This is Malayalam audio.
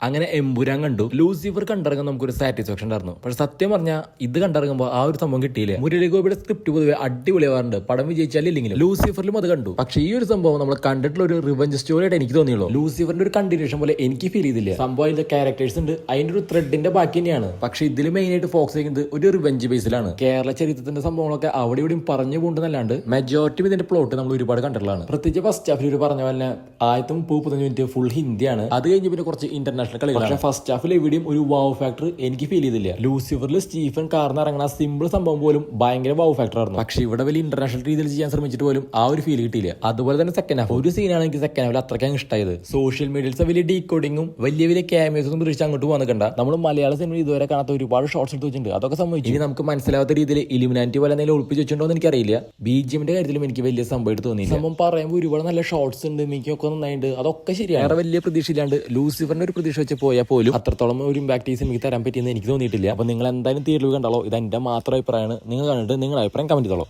അങ്ങനെ എമ്പുരാൻ കണ്ടു. ലൂസിഫർ കണ്ടിറങ്ങാൻ നമുക്കൊരു സാറ്റിസ്ഫാക്ഷൻ ഉണ്ടായിരുന്നു. പക്ഷെ സത്യം പറഞ്ഞാൽ ഇത് കണ്ടിറങ്ങുമ്പോൾ ആ ഒരു സംഭവം കിട്ടിയില്ല. മുരളി ഗോപിയുടെ സ്ക്രിപ്റ്റ് പൊതുവെ അടിപൊളിയാവാറുണ്ട്, പടം വിജയിച്ചാലും ഇല്ലെങ്കിലും. ലൂസിഫറിലും അത് കണ്ടു. പക്ഷെ ഈ ഒരു സംഭവം നമ്മൾ കണ്ടിട്ടുള്ള ഒരു റിവഞ്ച് സ്റ്റോറി ആയിട്ട് എനിക്ക് തോന്നിയുള്ളൂ. ലൂസിഫറിന്റെ ഒരു കണ്ടിന്യൂഷൻ പോലെ എനിക്ക് ഫീൽ ചെയ്തില്ല. സംഭവം അതിന്റെ ക്യാരക്ടേഴ്സ് ഉണ്ട്, അതിന്റെ ഒരു ത്രെഡിന്റെ ബാക്കി തന്നെയാണ്. പക്ഷെ ഇതിൽ മെയിൻ ആയിട്ട് ഫോക്കസ് ചെയ്യുന്നത് ഒരു റിവഞ്ച് ബേസിലാണ്. കേരള ചരിത്രത്തിന്റെ സംഭവങ്ങളൊക്കെ അവിടെ ഇവിടെയും പറഞ്ഞു കൊണ്ടുന്നല്ലാണ്ട് മെജോറിറ്റി ഇതിന്റെ പ്ലോട്ട് നമ്മൾ ഒരുപാട് കണ്ടിട്ടുള്ളതാണ്. പ്രത്യേകിച്ച് ഫസ്റ്റ് ഹാഫിൽ ഒരു പറഞ്ഞ പോലെ 1035 മിനിറ്റ് ഫുൾ ഹിന്ദിയാണ്. അത് കഴിഞ്ഞ് പിന്നെ കുറച്ച് ഇന്റർനാഷണൽ കളികളാണ്. പക്ഷേ ഫസ്റ്റ് ഹാഫിൽ എവിടെയും ഒരു വാവ് ഫാക്ടർ എനിക്ക് ഫീൽ ചെയ്തില്ല. ലൂസിഫറിൽ സ്റ്റീഫൻ കാർന്ന് ഇറങ്ങുന്ന സിമ്പിൾ സംഭവം പോലും ഭയങ്കര വാവ് ഫാക്ടർ ആയിരുന്നു. പക്ഷേ ഇവിടെ വലിയ ഇന്റർനാഷണൽ രീതിയിൽ ചെയ്യാൻ ശ്രമിച്ചിട്ട് പോലും ആ ഒരു ഫീൽ കിട്ടിയില്ല. അതുപോലെ തന്നെ സെക്കൻഡ് ഹാഫ് ഒരു സീനാണ് എനിക്ക് സെക്കൻഡ് ഹാഫിൽ അത്രയ്ക്ക് ഇഷ്ടമായത്. സോഷ്യൽ മീഡിയയിലെ വലിയ ഡീകോഡിങ്ങും വലിയ വലിയ ക്യാമിയോസും പ്രതീക്ഷിച്ച് അങ്ങോട്ട് വന്നിട്ടുണ്ട്. നമ്മൾ മലയാള സിനിമ ഇതുവരെ കാണാത്ത ഒരുപാട് ഷോർട്സ് എടുത്ത് വെച്ചിട്ടുണ്ട്. അതൊക്കെ സംഭവിച്ചു. ഇനി നമുക്ക് മനസ്സിലാവാത്ത രീതിയിൽ ഇലുമിനാറ്റി പോലെ എന്തെങ്കിലും ഒളിപ്പിച്ച് വെച്ചിട്ടുണ്ടോ എന്ന് എനിക്കറിയില്ല. BGMന്റെ കാര്യത്തിലും എനിക്ക് വലിയ സംഭവമായിട്ട് തോന്നി. സംഭവം പറയുമ്പോൾ ഒരുപാട് നല്ല ഷോർട്സ് ഉണ്ട്, മിക്കൊക്കെ നന്നായിട്ട്, അതൊക്കെ ശരിയാണ്. വേറെ വലിയ പ്രതീക്ഷ ഇല്ലാണ്ട് ലൂസിഫറിന്റെ ഒരു പ്രതീക്ഷ വെച്ച് പോയാൽ പോലും അത്രത്തോളം ഒരു ഇമ്പാക്ട് ഈ സിനിമയ്ക്ക് തരാൻ പറ്റിയെന്ന് എനിക്ക് തോന്നിയിട്ടില്ല. അപ്പോൾ നിങ്ങൾ എന്തായാലും തിയേറ്ററിൽ കണ്ടാലോ, ഇത് എൻ്റെ മാത്രം അഭിപ്രായമാണ്. നിങ്ങൾ കണ്ടിട്ട് നിങ്ങളുടെ അഭിപ്രായം കമന്റ് ചെയ്തോളൂ.